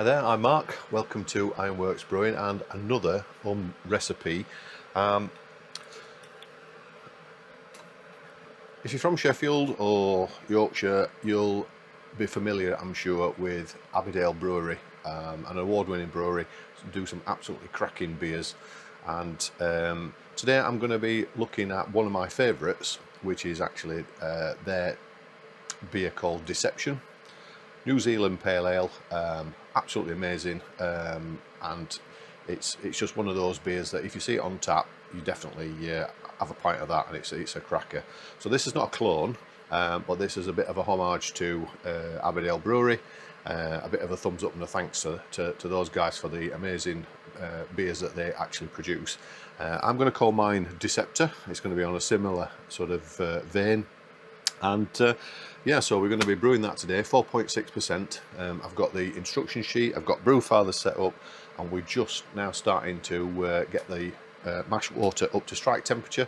Hi there, I'm Mark. Welcome to IronWorks Brewing and another home recipe. If you're from Sheffield or Yorkshire, you'll be familiar, I'm sure, with Abbeydale Brewery, an award-winning brewery. Do some absolutely cracking beers. And today I'm going to be looking at one of my favourites, which is actually their beer called Deceptor. New Zealand Pale Ale, absolutely amazing, and it's just one of those beers that if you see it on tap, you definitely have a pint of that, and it's a cracker. So this is not a clone, but this is a bit of a homage to Abbeydale Brewery, a bit of a thumbs up and a thanks to those guys for the amazing beers that they actually produce. I'm going to call mine Deceptor. It's going to be on a similar sort of vein. And yeah, so we're going to be brewing that today, 4.6%. I've got the instruction sheet, I've got Brewfather set up, and we're just now starting to get the mash water up to strike temperature,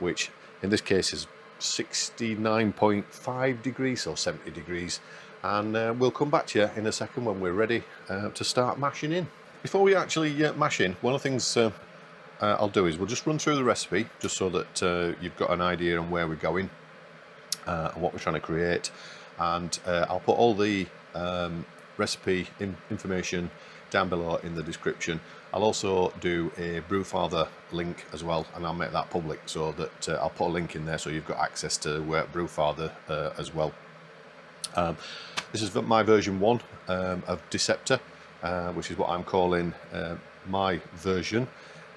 which in this case is 69.5 degrees or 70 degrees. And we'll come back to you in a second when we're ready to start mashing in. Before we actually mash in, one of the things I'll do is we'll just run through the recipe, just so that you've got an idea on where we're going. And what we're trying to create, and I'll put all the recipe information down below in the description. I'll also do a Brewfather link as well, and I'll make that public so that I'll put a link in there so you've got access to Brewfather as well. This is my version 1 of Deceptor, which is what I'm calling my version.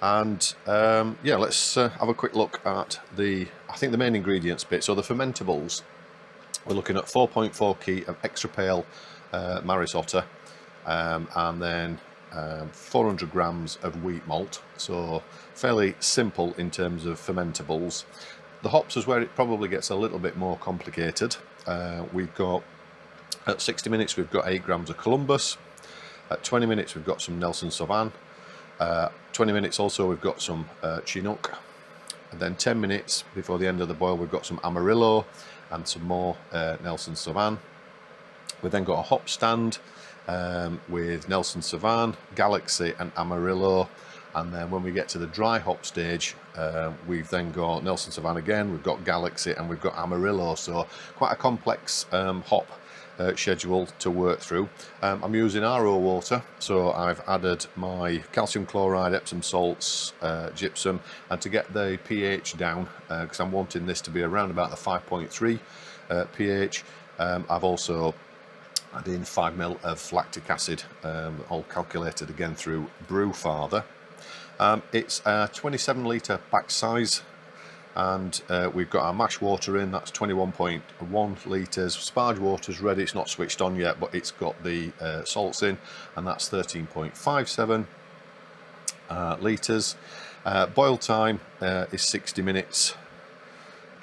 And yeah, let's have a quick look at I think the main ingredients bit. So the fermentables, we're looking at 4.4 key of extra pale Maris Otter, and then 400 grams of wheat malt. So fairly simple in terms of fermentables. The hops is where it probably gets a little bit more complicated. We've got, at 60 minutes, we've got 8 grams of Columbus. At 20 minutes, we've got some Nelson Sauvin. 20 minutes also we've got some Chinook, and then 10 minutes before the end of the boil we've got some Amarillo and some more Nelson Sauvin. We've then got a hop stand with Nelson Sauvin, Galaxy and Amarillo, and then when we get to the dry hop stage we've then got Nelson Sauvin again, we've got Galaxy and we've got Amarillo, so quite a complex hop schedule to work through. I'm using RO water, so I've added my calcium chloride, Epsom salts, gypsum, and to get the pH down, because I'm wanting this to be around about the 5.3 pH, I've also added in 5 ml of lactic acid, all calculated again through Brewfather. It's a 27 litre pack size, and we've got our mash water in, that's 21.1 litres. Sparge water's ready, it's not switched on yet, but it's got the salts in, and that's 13.57 litres. Boil time is 60 minutes.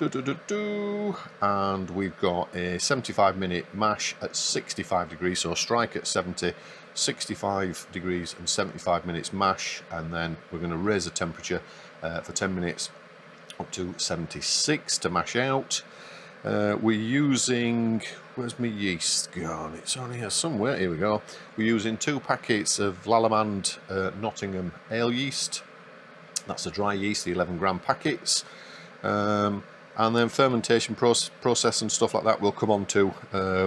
And we've got a 75-minute mash at 65 degrees, so strike at 70, 65 degrees and 75 minutes mash, and then we're going to raise the temperature for 10 minutes up to 76 to mash out. We're using, where's my yeast gone? It's on here somewhere. Here we go. We're using 2 packets of Lallemand Nottingham ale yeast. That's the dry yeast, the 11-gram packets. And then fermentation process and stuff like that we'll come on to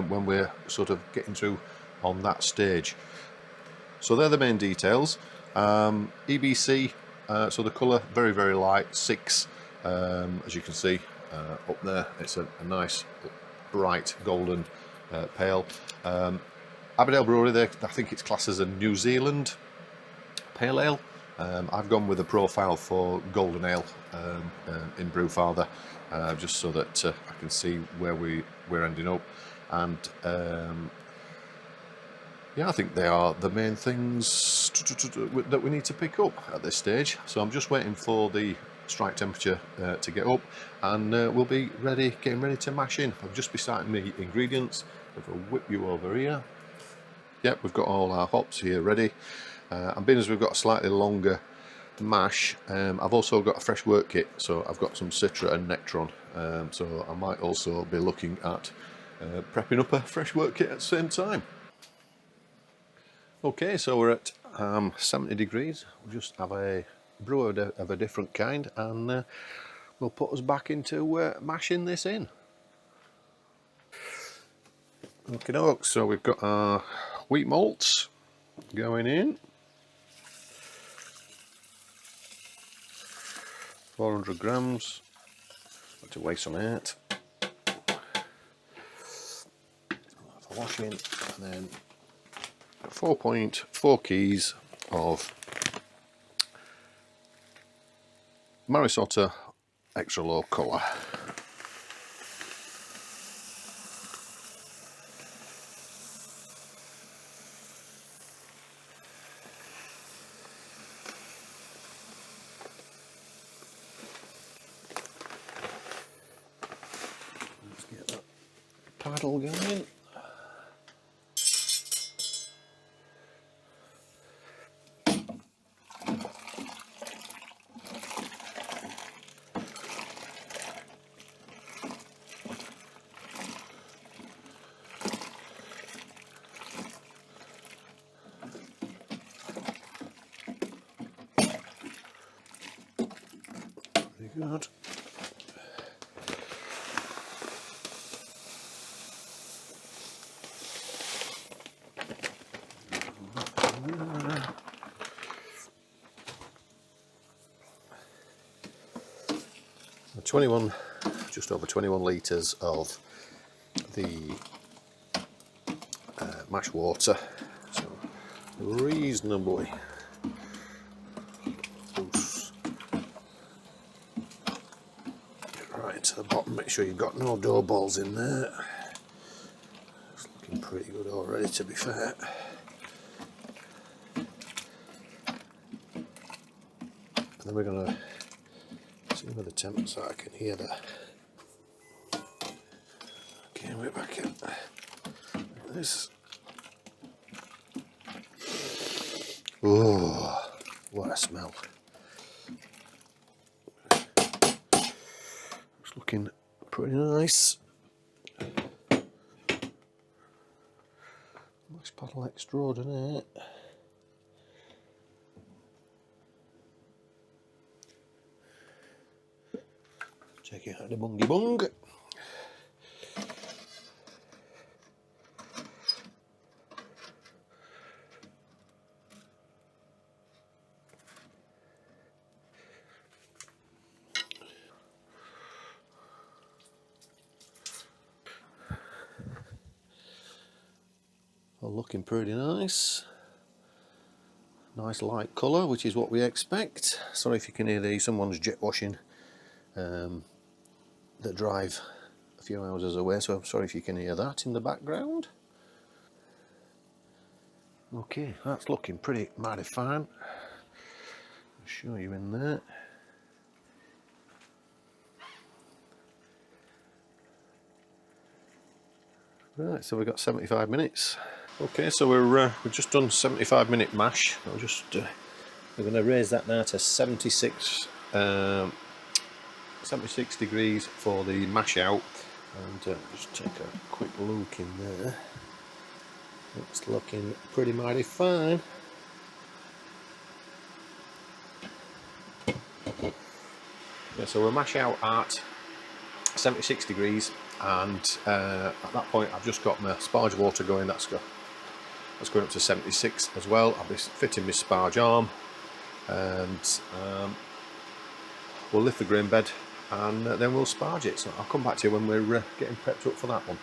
when we're sort of getting through on that stage. So they're the main details. EBC, so the colour very, very light, 6. As you can see up there, it's a nice bright golden pale. Abbeydale Brewery, I think it's classed as a New Zealand Pale Ale. I've gone with a profile for golden ale in Brewfather, just so that I can see where we're ending up. And yeah, I think they are the main things that we need to pick up at this stage. So I'm just waiting for the strike temperature to get up, and we'll be getting ready to mash in. I'll just be starting the ingredients. If I whip you over here, yep, we've got all our hops here ready, and being as we've got a slightly longer mash, I've also got a fresh work kit, so I've got some Citra and Nectron, so I might also be looking at prepping up a fresh work kit at the same time. Okay, so we're at 70 degrees. We'll just have a brew of a different kind, and we'll put us back into mashing this in. Okay, doke, so we've got our wheat malts going in. 400 grams. Got to weigh some out. For washing, and then 4.4 keys of Maris Otter extra low colour. Let's get that paddle going. Very good. Just over 21 litres of the mash water, so reasonably loose. Get right to the bottom, make sure you've got no dough balls in there. It's looking pretty good already, to be fair. And then we're going to see where the temps are. I can hear that. Okay, we're back in. This. Oh, what a smell. It's looking pretty nice. Nice paddle extraordinaire. Check it out the bungy bung. All looking pretty nice. Nice light colour, which is what we expect. Sorry if you can hear these, someone's jet washing that drive a few houses away, so I'm sorry if you can hear that in the background. Okay, that's looking pretty mighty fine. I'll show you in there. Right, so we've got 75 minutes. Okay, so we've just done 75-minute mash. I'll just we're going to raise that now to 76 degrees for the mash out, and just take a quick look in there. It's looking pretty mighty fine. Yeah, so we'll mash out at 76 degrees, and at that point I've just got my Sparge water going. That's going up to 76 as well. I'll be fitting my Sparge arm, and we'll lift the grain bed, and then we'll Sparge it. So I'll come back to you when we're getting prepped up for that one.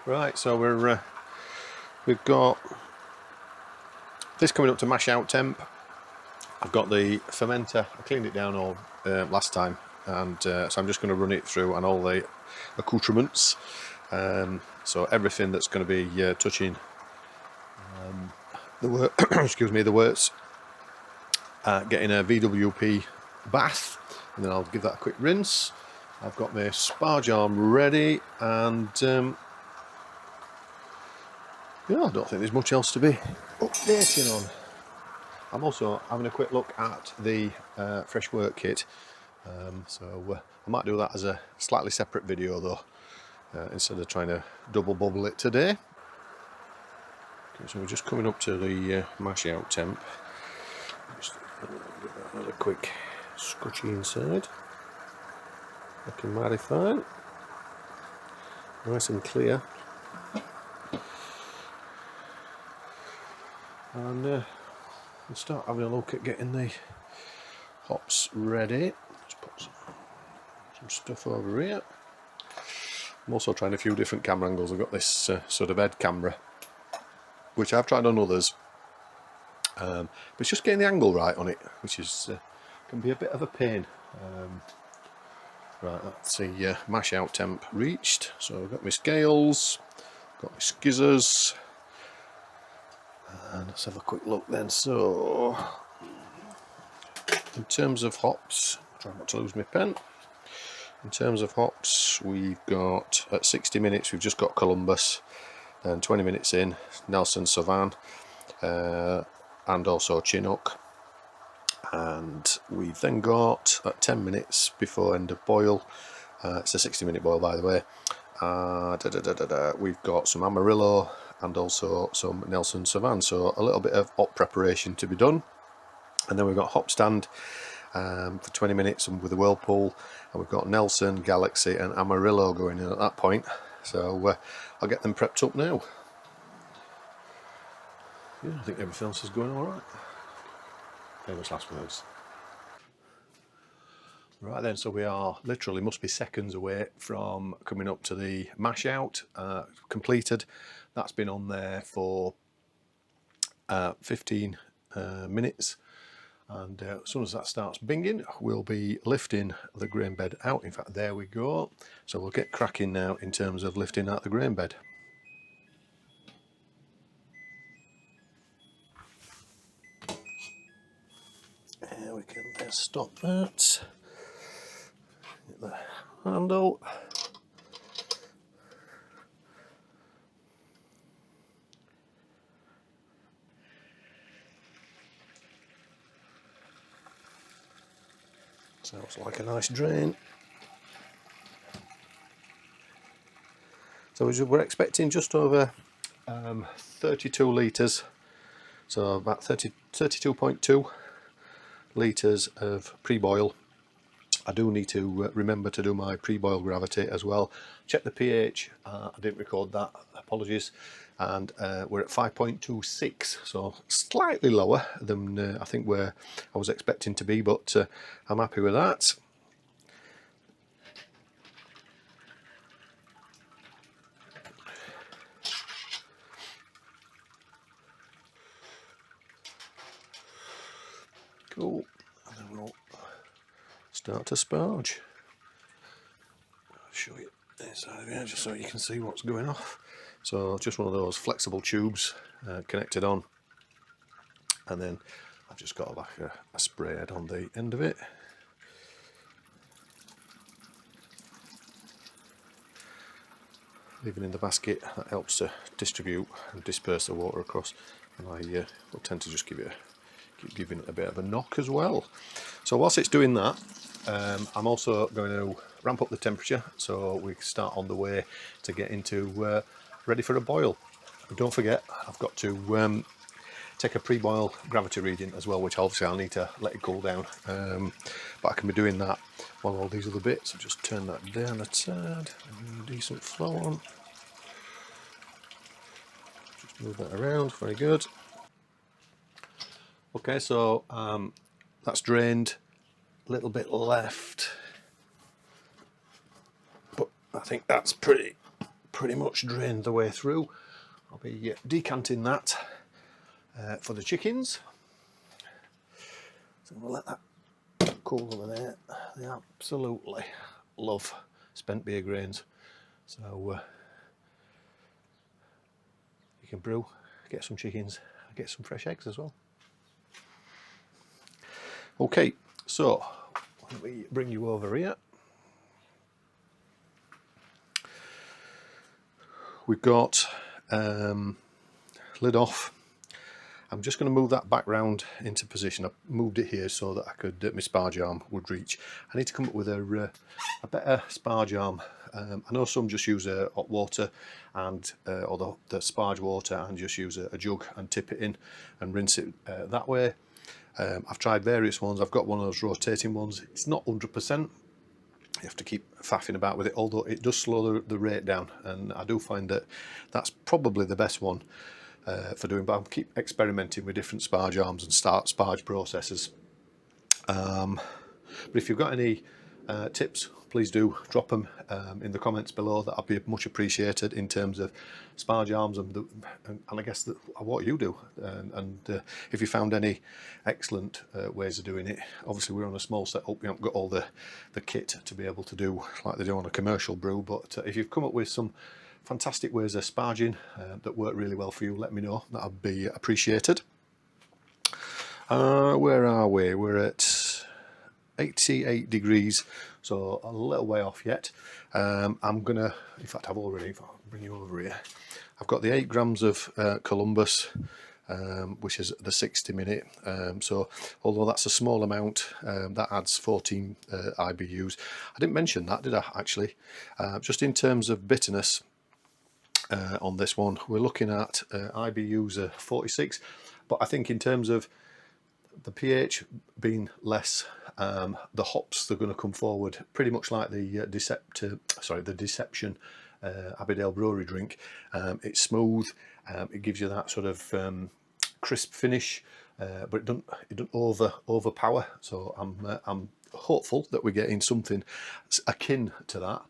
Right, so we've got this coming up to mash out temp. I've got the fermenter. I cleaned it down all last time, and so I'm just going to run it through and all the accoutrements. So everything that's going to be touching the excuse me, the works. Getting a VWP bath, and then I'll give that a quick rinse. I've got my Sparge arm ready, and yeah, I don't think there's much else to be updating on. I'm also having a quick look at the fresh work kit. So I might do that as a slightly separate video though, instead of trying to double bubble it today. Okay, so we're just coming up to the mash out temp. Just give that another quick scotchy inside. Looking mighty fine. Nice and clear. And we'll start having a look at getting the hops ready. Just put some stuff over here. I'm also trying a few different camera angles. I've got this sort of head camera, which I've tried on others, but it's just getting the angle right on it, which is can be a bit of a pain. Right, that's the mash out temp reached. So I've got my scales, got my skizzers, and let's have a quick look then. So in terms of hops, try not to lose my pen. In terms of hops, we've got at 60 minutes we've just got Columbus, and 20 minutes in Nelson Sauvin, and also Chinook, and we've then got at 10 minutes before end of boil, it's a 60-minute boil by the way, we've got some Amarillo and also some Nelson Sauvin, so a little bit of hop preparation to be done. And then we've got hop stand for 20 minutes and with a whirlpool, and we've got Nelson, Galaxy and Amarillo going in at that point. So I'll get them prepped up now. Yeah, I think everything else is going alright. Famous last words. Right then, so we are literally must be seconds away from coming up to the mash out completed. That's been on there for 15 minutes, and as soon as that starts binging, we'll be lifting the grain bed out. In fact, there we go. So we'll get cracking now in terms of lifting out the grain bed. There we can stop that. Get the handle. Sounds like a nice drain. So we're expecting just over 32 litres, so about 32.2 litres of pre-boil. I do need to remember to do my pre-boil gravity as well. Check the pH, I didn't record that, apologies, and we're at 5.26, so slightly lower than I think where I was expecting to be, but I'm happy with that. Cool, and then we'll start to sparge. I'll show you this side here just so you can see what's going off. So just one of those flexible tubes connected on, and then I've just got like a spray head on the end of it. Leaving in the basket, that helps to distribute and disperse the water across, and I will tend to just keep giving it a bit of a knock as well. So whilst it's doing that, I'm also going to ramp up the temperature so we start on the way to get into ready for a boil. And don't forget, I've got to take a pre-boil gravity reading as well, which obviously I'll need to let it cool down, but I can be doing that while all these other bits. So just turn that down a tad, decent flow on. Just move that around, very good. Okay, so that's drained, a little bit left, but I think that's pretty much drained the way through. I'll be decanting that for the chickens. So we'll let that cool over there. They absolutely love spent beer grains, so you can brew, get some chickens, get some fresh eggs as well. Okay, so let me bring you over here. We've got lid off, I'm just going to move that back round into position. I moved it here so that I could, my Sparge arm would reach. I need to come up with a better Sparge arm. I know some just use hot water and or the Sparge water and just use a jug and tip it in and rinse it that way. I've tried various ones. I've got one of those rotating ones. It's not 100%. You have to keep faffing about with it, although it does slow the rate down, and I do find that that's probably the best one for doing. But I'll keep experimenting with different Sparge arms and Sparge processes. But if you've got any tips, please do drop them in the comments below. That'd be much appreciated in terms of Sparge arms and I guess what you do. And if you found any excellent ways of doing it. Obviously we're on a small setup, we haven't got all the kit to be able to do like they do on a commercial brew, but if you've come up with some fantastic ways of sparging that work really well for you, let me know. That'd be appreciated. Where are we? We're at 88 degrees, so a little way off yet. I'm gonna, in fact I've already, if I'll bring you over here, I've got the 8 grams of Columbus, which is the 60 minute, so although that's a small amount, that adds 14 IBUs. I didn't mention that, did I, actually? Just in terms of bitterness on this one, we're looking at IBUs of 46, but I think in terms of the pH being less, the hops they're going to come forward pretty much like the Deception Abbeydale Brewery drink. It's smooth, it gives you that sort of crisp finish, but it doesn't overpower. So I'm hopeful that we're getting something akin to that.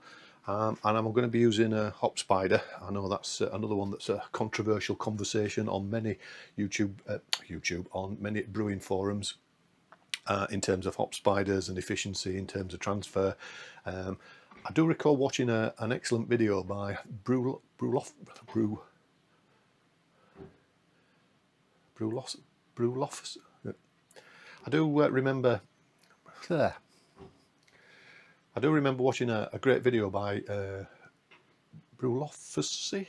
And I'm going to be using a hop spider. I know that's another one that's a controversial conversation on many on many brewing forums in terms of hop spiders and efficiency in terms of transfer. I do recall watching an excellent video by Brew I do remember there. I do remember watching a great video by Brewloffacy.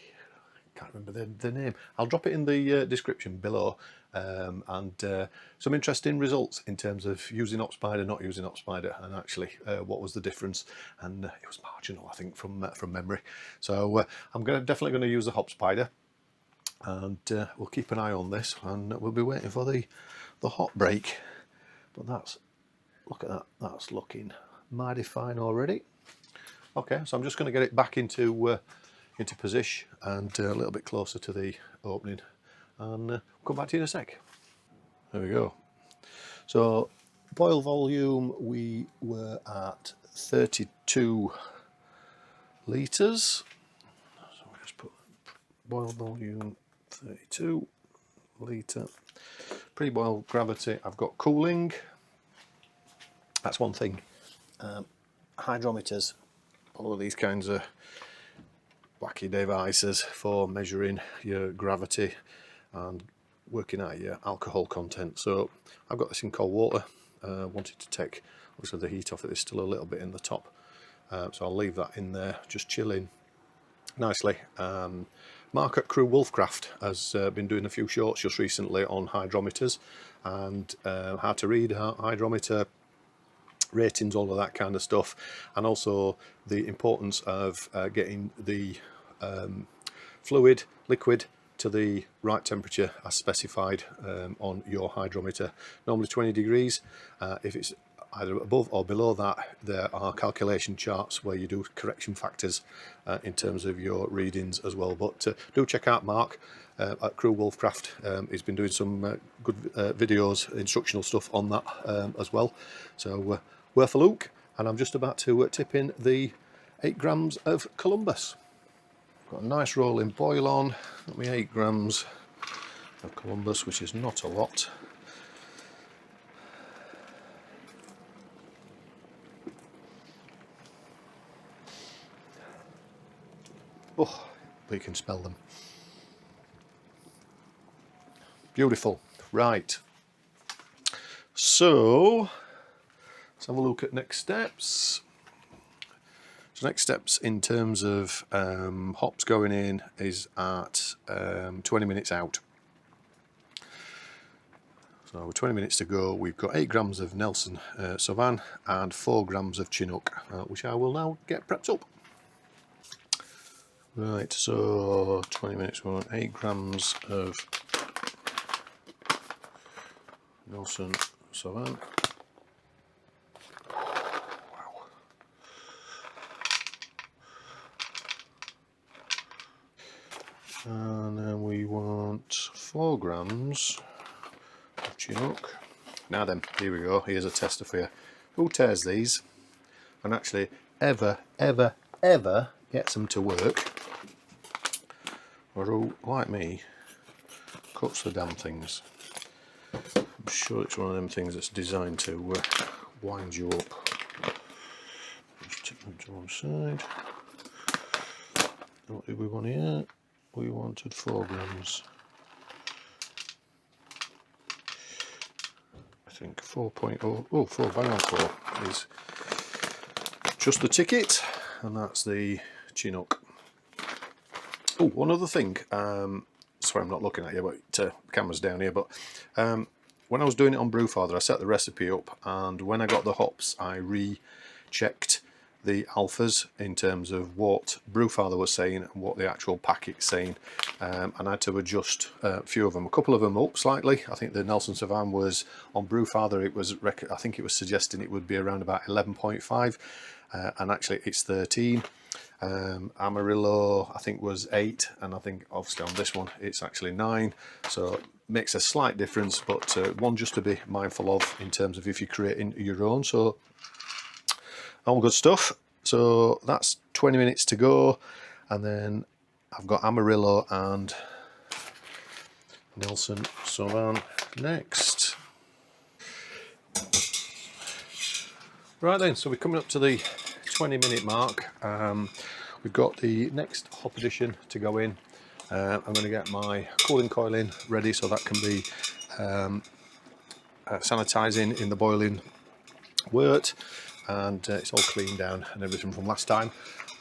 Can't remember the name. I'll drop it in the description below, and some interesting results in terms of using hop spider, not using hop spider, and actually what was the difference. And it was marginal, I think, from memory. So I'm definitely going to use the hop spider, and we'll keep an eye on this, and we'll be waiting for the hot break. But look at that, that's looking mighty fine already. Okay, so I'm just going to get it back into position and a little bit closer to the opening, and come back to you in a sec. There we go. So boil volume, we were at 32 litres. So we'll just put boil volume 32 litre. Pre-boil gravity, I've got cooling. That's one thing. Hydrometers, all of these kinds of wacky devices for measuring your gravity and working out your alcohol content. So I've got this in cold water. Wanted to take obviously the heat off it. There's still a little bit in the top, so I'll leave that in there just chilling nicely. Mark at Crew Wolfcraft has been doing a few shorts just recently on hydrometers and how to read a hydrometer, ratings, all of that kind of stuff, and also the importance of getting the liquid to the right temperature as specified on your hydrometer. Normally 20 degrees. If it's either above or below that, there are calculation charts where you do correction factors in terms of your readings as well. But do check out Mark at Crew Wolfcraft. He's been doing some good videos, instructional stuff on that as well. So worth a look. And I'm just about to tip in the 8 grams of Columbus. Got a nice rolling boil on. Got me 8 grams of Columbus, which is not a lot. Oh, but you can smell them. Beautiful. Right. So let's have a look at next steps. So next steps in terms of hops going in is at 20 minutes out. So with 20 minutes to go, we've got 8 grams of Nelson Sauvin and 4 grams of Chinook, which I will now get prepped up. Right, so 20 minutes, we want 8 grams of Nelson Sauvin. Wow. And then we want 4 grams of Chinook. Now then, here we go, here's a tester for you. Who tears these and actually ever gets them to work? Or who, like me, cuts the damn things? I'm sure it's one of them things that's designed to wind you up. Just tip them to one side. What did we want here? We wanted 4 grams. I think 4.0, oh, 4 bang on 4 is just the ticket, and that's the Chinook. Oh, one other thing, sorry I'm not looking at you, but the camera's down here, but when I was doing it on Brewfather, I set the recipe up, and when I got the hops, I rechecked the alphas in terms of what Brewfather was saying and what the actual packet's saying, and I had to adjust a few of them, a couple of them up slightly. I think the Nelson Sauvin was, on Brewfather, it was, I think it was suggesting it would be around about 11.5, and actually it's 13. Amarillo I think was 8, and I think obviously on this one it's actually 9, so it makes a slight difference, but one just to be mindful of in terms of if you're creating your own. So all good stuff. So that's 20 minutes to go, and then I've got Amarillo and Nelson Sauvin next. Right then, so we're coming up to the 20-minute mark. We've got the next hop addition to go in. I'm going to get my cooling coil in ready so that can be sanitising in the boiling wort, and it's all cleaned down and everything from last time.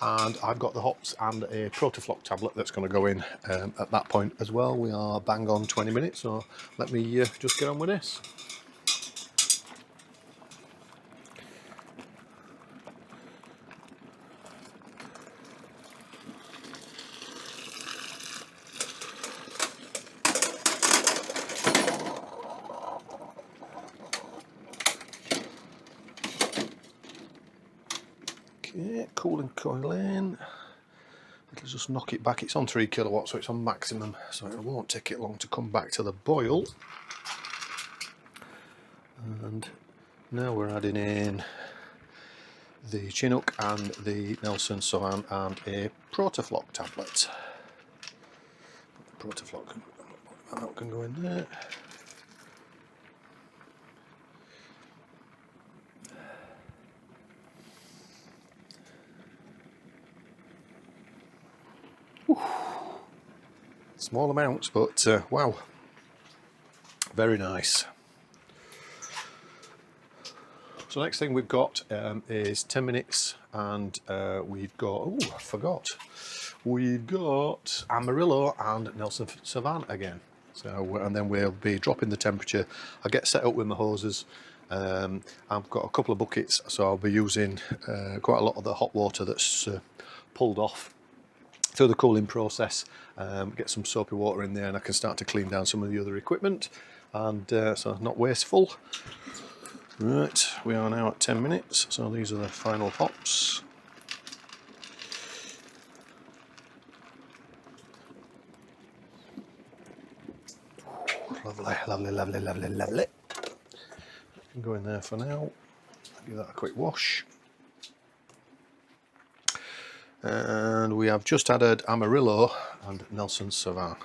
And I've got the hops and a Protofloc tablet that's going to go in at that point as well. We are bang on 20 minutes, so let me just get on with this. Okay, cooling coil in. It'll just knock it back. It's on 3 kilowatts, so it's on maximum, so it won't take it long to come back to the boil. And now we're adding in the Chinook and the Nelson Sauvin and a Protofloc tablet. The Protofloc can go in there. Small amounts, but wow, very nice. So next thing we've got is 10 minutes, and we've got, oh, I forgot, we've got Amarillo and Nelson Sauvin again. So, and then we'll be dropping the temperature. I'll get set up with my hoses. I've got a couple of buckets, so I'll be using quite a lot of the hot water that's pulled off through the cooling process. Get some soapy water in there, and I can start to clean down some of the other equipment, and so not wasteful. Right, we are now at 10 minutes, so these are the final hops. Lovely, lovely, lovely, lovely, lovely. Go in there for now. Give that a quick wash. And we have just added Amarillo and Nelson Sauvin,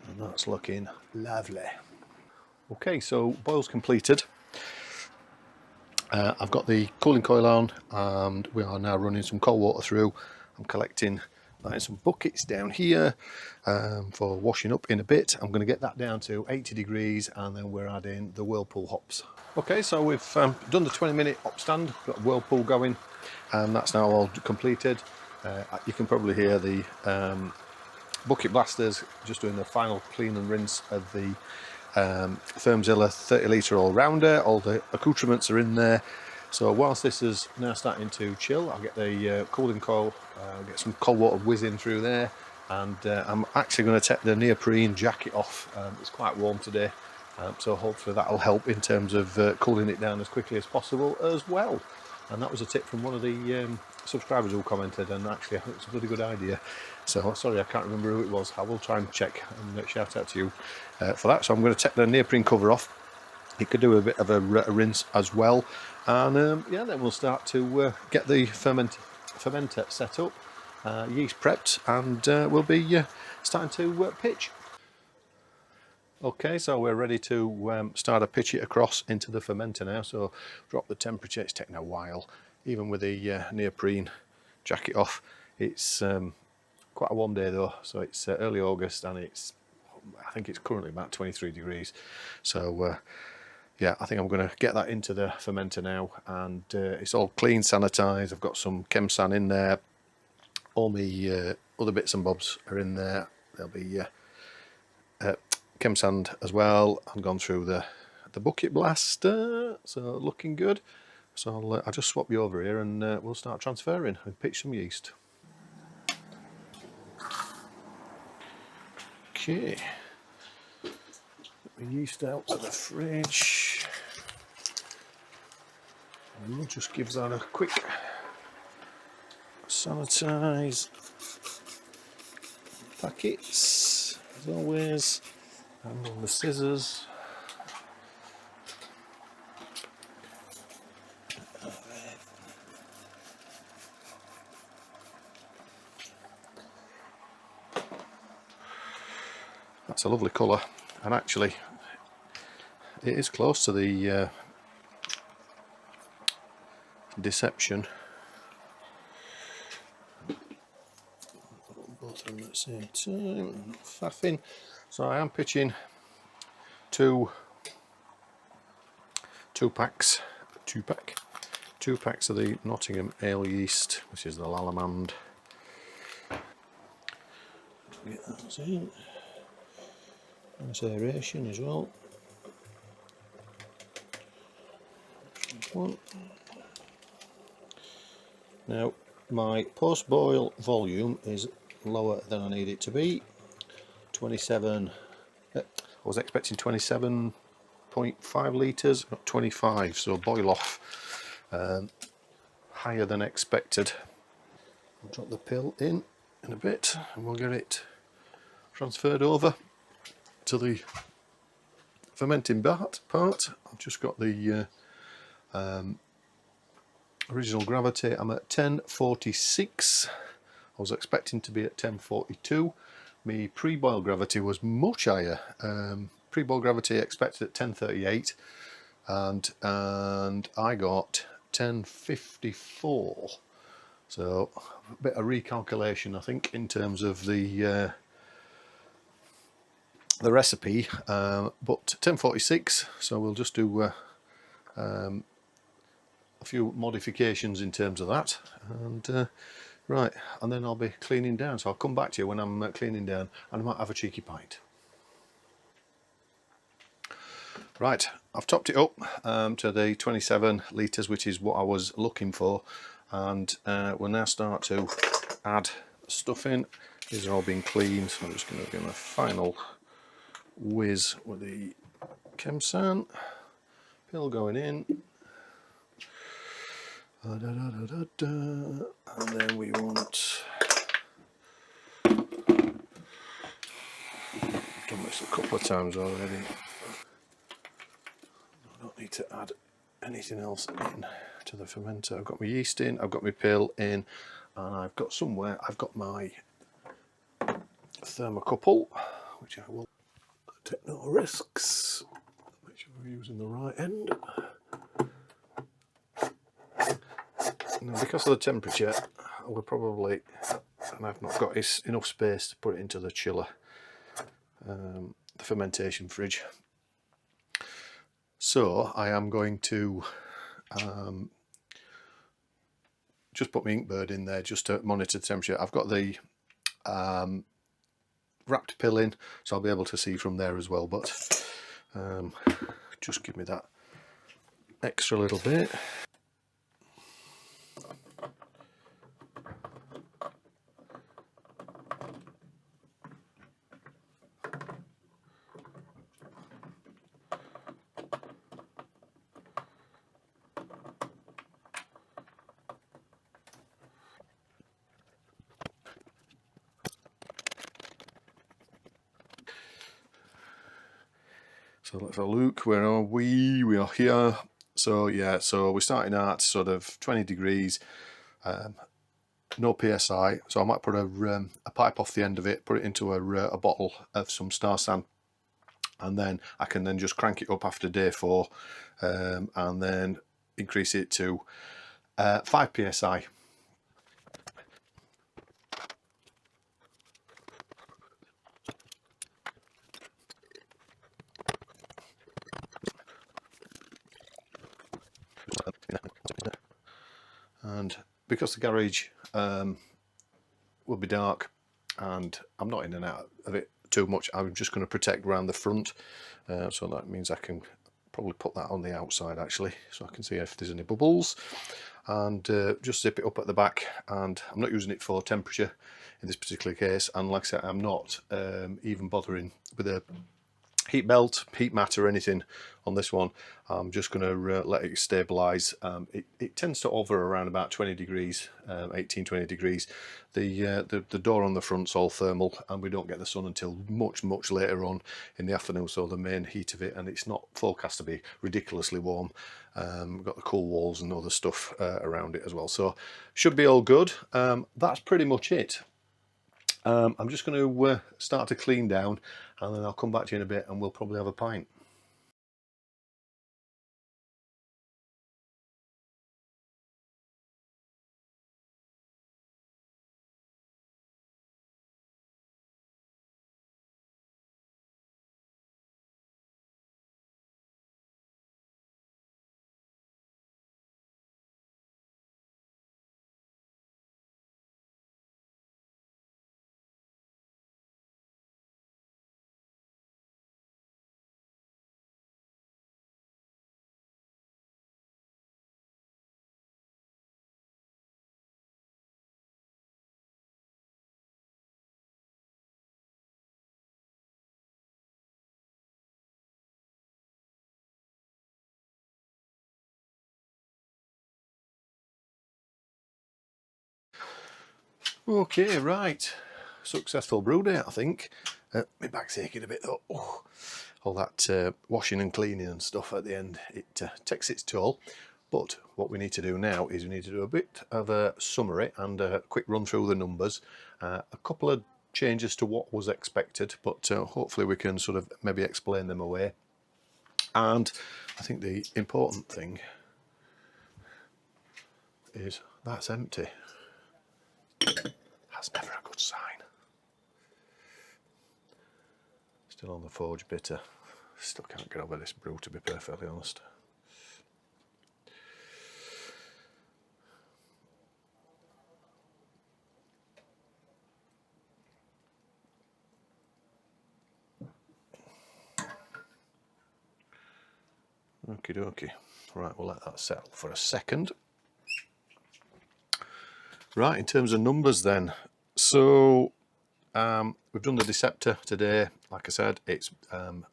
and that's looking lovely. Okay, so boil's completed. I've got the cooling coil on, and we are now running some cold water through. I'm collecting some buckets down here for washing up in a bit. I'm going to get that down to 80 degrees, and then we're adding the Whirlpool hops. Okay, so we've done the 20-minute hop stand, got Whirlpool going, and that's now all completed. You can probably hear the bucket blasters, just doing the final clean and rinse of the Fermenter 30 litre all-rounder. All the accoutrements are in there. So whilst this is now starting to chill, I'll get the cooling coil, get some cold water whizzing through there, and I'm actually going to take the neoprene jacket off. It's quite warm today, so hopefully that'll help in terms of cooling it down as quickly as possible as well. And that was a tip from one of the subscribers who commented, and actually I think it's a bloody good idea. So sorry, I can't remember who it was. I will try and check and shout out to you for that. So I'm going to take the neoprene cover off. It could do a bit of a rinse as well, and yeah, then we'll start to get the fermenter set up, yeast prepped, and we'll be starting to pitch. Okay, so we're ready to start to pitch it across into the fermenter now. So drop the temperature. It's taking a while, even with the neoprene jacket off. It's quite a warm day though, so it's early August, and I think it's currently about 23 degrees. So yeah, I think I'm going to get that into the fermenter now, and it's all clean, sanitised. I've got some Chemsan in there. All my other bits and bobs are in there. There'll be Chemsand as well. I've gone through the bucket blaster, so looking good. So I'll just swap you over here, and we'll start transferring and pitch some yeast. Okay. Get my yeast out of the fridge. And we'll just give that a quick sanitise. Packets, as always, and on the scissors. That's a lovely colour, and actually it is close to the Deception. Both of them at the same time, faffing. So I am pitching two packs of the Nottingham ale yeast, which is the Lalamand. Get those in. Nice aeration as well. One. Now my post boil volume is lower than I need it to be. 27. I was expecting 27.5 litres, not 25. So boil off higher than expected. I'll drop the pill in a bit, and we'll get it transferred over to the fermenting part. I've just got the original gravity. I'm at 1046. I was expecting to be at 1042. My pre-boil gravity was much higher. Pre-boil gravity expected at 1038, and I got 1054. So a bit of recalculation, I think, in terms of the recipe, but 1046. So we'll just do a few modifications in terms of that, and right, and then I'll be cleaning down. So I'll come back to you when I'm cleaning down, and I might have a cheeky pint. Right, I've topped it up to the 27 litres, which is what I was looking for, and we'll now start to add stuff in. These are all being cleaned, so I'm just going to give them a final whiz with the Chemsan. Pill going in. And then we want, I've done this a couple of times already. I don't need to add anything else in to the fermenter. I've got my yeast in, I've got my pill in, and I've got my thermocouple, which I will take no risks. Make sure we're using the right end. Now, because of the temperature, I will probably, and I've not got enough space to put it into the chiller, the fermentation fridge. So I am going to just put my Inkbird in there just to monitor the temperature. I've got the wrapped pill in, so I'll be able to see from there as well, but just give me that extra little bit. So let's have a look. Where are we? We are here. So yeah, so we're starting at sort of 20 degrees, no PSI. So I might put a pipe off the end of it, put it into a bottle of some Star San, and then I can then just crank it up after day 4, and then increase it to 5 PSI. And because the garage will be dark and I'm not in and out of it too much, I'm just going to protect around the front, so that means I can probably put that on the outside actually, so I can see if there's any bubbles, and just zip it up at the back. And I'm not using it for temperature in this particular case, and like I said, I'm not even bothering with a heat belt, heat mat or anything on this one. I'm just going to let it stabilise. It tends to hover around about 20 degrees, 18-20 degrees. The door on the front's all thermal, and we don't get the sun until much later on in the afternoon, so the main heat of it, and it's not forecast to be ridiculously warm. We've got the cool walls and other stuff around it as well, so should be all good. That's pretty much it. I'm just going to start to clean down, and then I'll come back to you in a bit and we'll probably have a pint. Okay, right. Successful brew day, I think. My back's aching a bit though. Oh, all that washing and cleaning and stuff at the end, it takes its toll. But what we need to do now is we need to do a bit of a summary and a quick run through the numbers. A couple of changes to what was expected, but hopefully we can sort of maybe explain them away. And I think the important thing is that's empty. That's never a good sign. Still on the forge bitter. Still can't get over this brew, to be perfectly honest. Okie dokie. Right, we'll let that settle for a second. Right, in terms of numbers then, so we've done the Deceptor today. Like I said, it's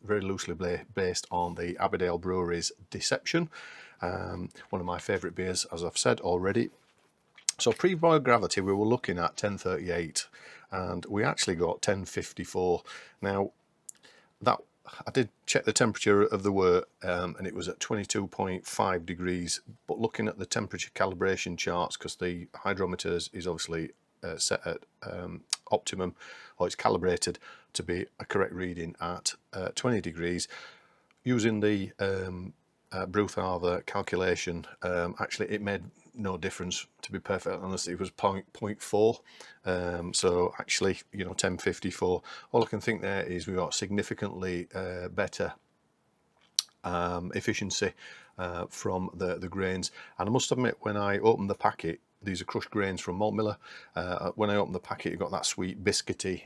very loosely based on the Abbeydale Brewery's Deception, one of my favourite beers, as I've said already. So pre-boil gravity, we were looking at 1038, and we actually got 1054. Now, that I did check the temperature of the wort, and it was at 22.5 degrees, but looking at the temperature calibration charts, because the hydrometer is obviously set at optimum, or it's calibrated to be a correct reading at 20 degrees, using the Brewtharver calculation, actually it made no difference, to be perfectly honest. It was 0.4, so actually, you know, 1054. All I can think there is we got significantly better efficiency from the grains. And I must admit, when I opened the packet, these are crushed grains from Malt Miller. When I opened the packet, you got that sweet biscuity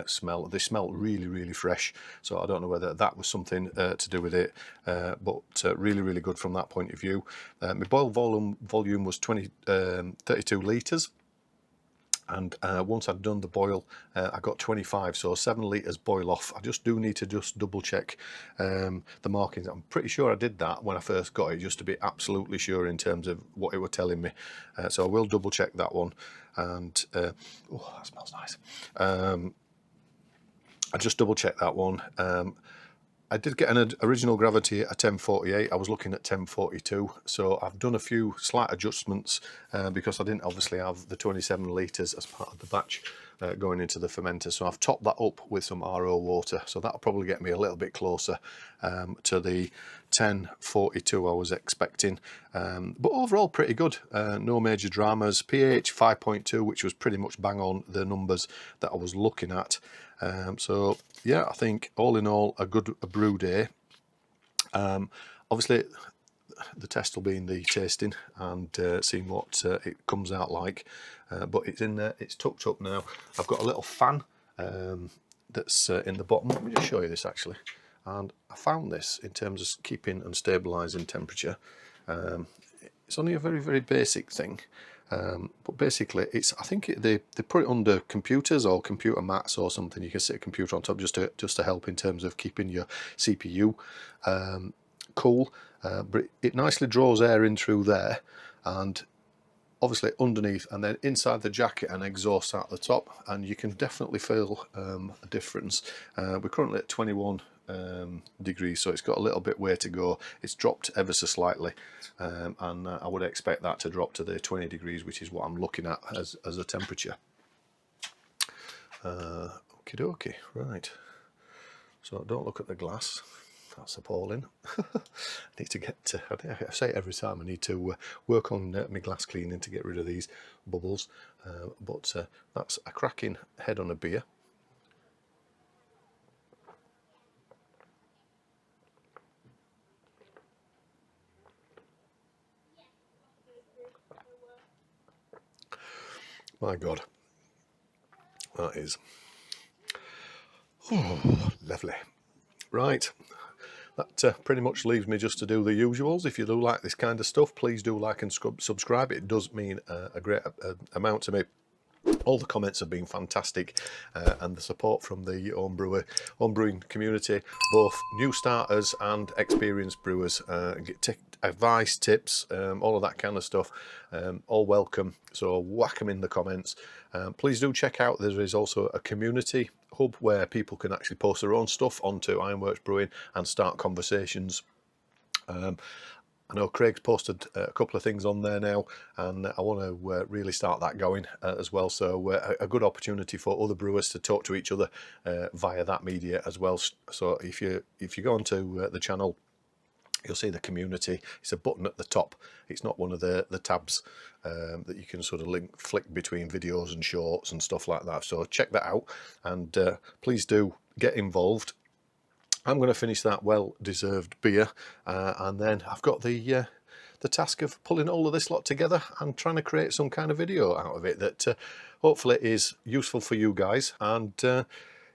smell. They smell really, really fresh. So I don't know whether that was something to do with it, but really, really good from that point of view. My boil volume was 32 litres. And once I'd done the boil, I got 25, so 7 litres boil off. I just do need to just double check the markings. I'm pretty sure I did that when I first got it, just to be absolutely sure in terms of what it were telling me. So I will double check that one. And oh, that smells nice. I just double checked that one. I did get an original gravity at 1048. I was looking at 1042, so I've done a few slight adjustments because I didn't obviously have the 27 litres as part of the batch going into the fermenter. So I've topped that up with some RO water, so that'll probably get me a little bit closer to the 1042 I was expecting. But overall pretty good, no major dramas. pH 5.2, which was pretty much bang on the numbers that I was looking at. So yeah, I think all in all a good brew day. Obviously the test will be in the tasting and seeing what it comes out like, but it's in there, it's tucked up now. I've got a little fan that's in the bottom. Let me just show you this actually. And I found this in terms of keeping and stabilizing temperature. It's only a very, very basic thing. But basically, I think they put it under computers or computer mats or something. You can sit a computer on top just to help in terms of keeping your CPU cool. But it nicely draws air in through there, and obviously underneath, and then inside the jacket and exhaust out the top, and you can definitely feel a difference. We're currently at 21 degrees, so it's got a little bit way to go. It's dropped ever so slightly, and I would expect that to drop to the 20 degrees, which is what I'm looking at as a temperature. Okie dokie, right. So don't look at the glass. That's appalling. I need to get to, I say it every time, I need to work on my glass cleaning to get rid of these bubbles, but that's a cracking head on a beer. My God, that is lovely. Right, that pretty much leaves me just to do the usuals. If you do like this kind of stuff, please do like and subscribe. It does mean a great amount to me. All the comments have been fantastic, and the support from the homebrewing community, both new starters and experienced brewers. Get advice, tips, all of that kind of stuff, all welcome. So whack them in the comments. Please do check out, there is also a community hub where people can actually post their own stuff onto IronWorks Brewing and start conversations. I know Craig's posted a couple of things on there now, and I want to really start that going as well. So a good opportunity for other brewers to talk to each other via that media as well. So if you go onto the channel, you'll see the community. It's a button at the top. It's not one of the tabs that you can sort of flick between videos and shorts and stuff like that. So check that out, and please do get involved. I'm going to finish that well-deserved beer, and then I've got the task of pulling all of this lot together and trying to create some kind of video out of it that hopefully is useful for you guys. And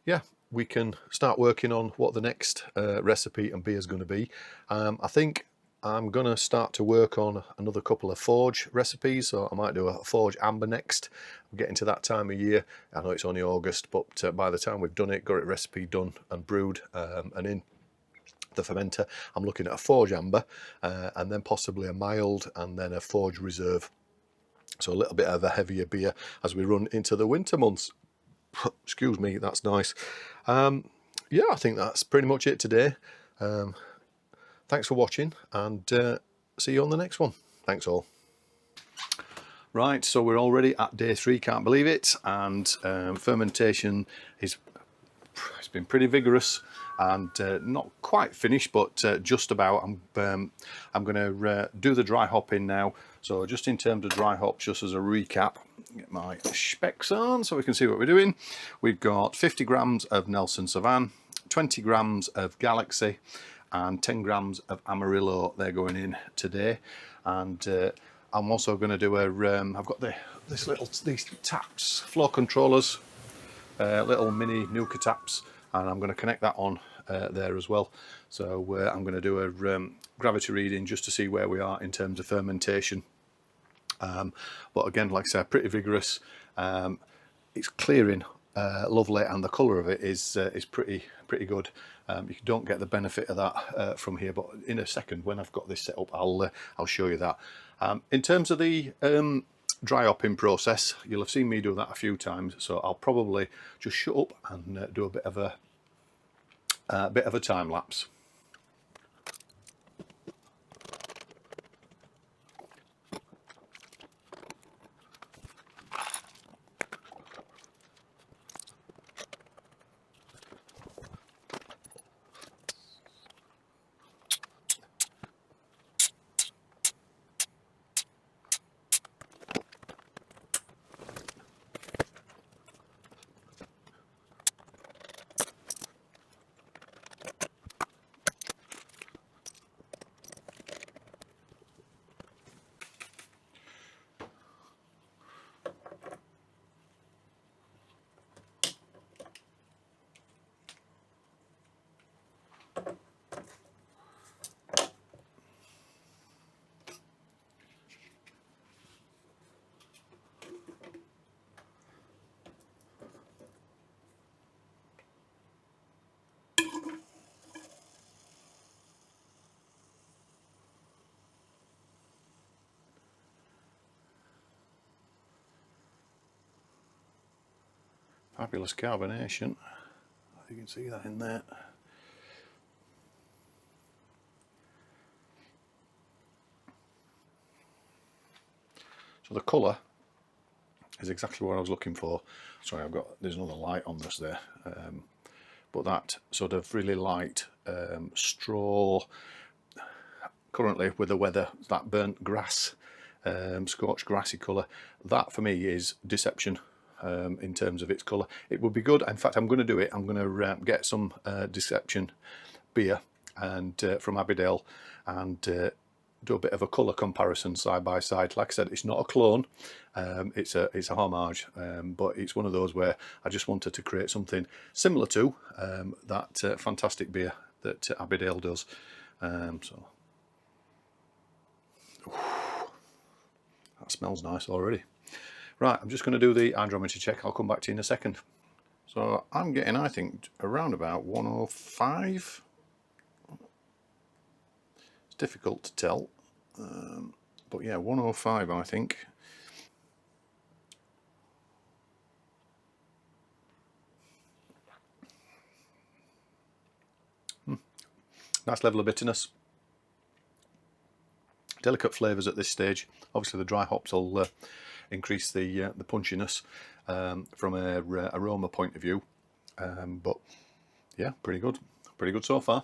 yeah, we can start working on what the next recipe and beer is going to be. I think I'm going to start to work on another couple of forge recipes, so I might do a forge amber next. I'm getting to that time of year. I know it's only August, but by the time we've done it, got it recipe done and brewed and in the fermenter, I'm looking at a forge amber and then possibly a mild and then a forge reserve. So a little bit of a heavier beer as we run into the winter months. Excuse me, that's nice. Yeah, I think that's pretty much it today. Thanks for watching, and see you on the next one. Thanks all. Right, so we're already at day 3, can't believe it, and fermentation it's been pretty vigorous and not quite finished, but just about. I'm going to do the dry hopping now. So just in terms of dry hops, just as a recap, get my specs on so we can see what we're doing. We've got 50 grams of Nelson Sauvin, 20 grams of Galaxy, and 10 grams of Amarillo. They're going in today, and I'm also going to do a, I've got these taps, flow controllers, little mini Nuka taps, and I'm going to connect that on there as well. So I'm going to do a gravity reading just to see where we are in terms of fermentation. But again, like I said, pretty vigorous. It's clearing lovely, and the colour of it is pretty good. You don't get the benefit of that from here, but in a second when I've got this set up, I'll show you that. In terms of the dry hopping process, you'll have seen me do that a few times, so I'll probably just shut up and do a bit of a time lapse. Fabulous carbonation. You can see that in there. So the colour is exactly what I was looking for. Sorry, there's another light on this there. But that sort of really light straw, currently with the weather, that burnt grass, scorched grassy colour, that for me is Deception. In terms of its colour, it would be good. In fact, I'm going to do it. I'm going to get some Deception beer and from Abbeydale and do a bit of a colour comparison side by side. Like I said, it's not a clone, it's a homage, but it's one of those where I just wanted to create something similar to that fantastic beer that Abbeydale does. So that smells nice already. Right, I'm just going to do the hydrometry check. I'll come back to you in a second. So I'm getting, I think, around about 105. It's difficult to tell, but yeah, 105 I think. Nice level of bitterness. Delicate flavours at this stage. Obviously the dry hops will increase the punchiness from a aroma point of view, but yeah, pretty good so far.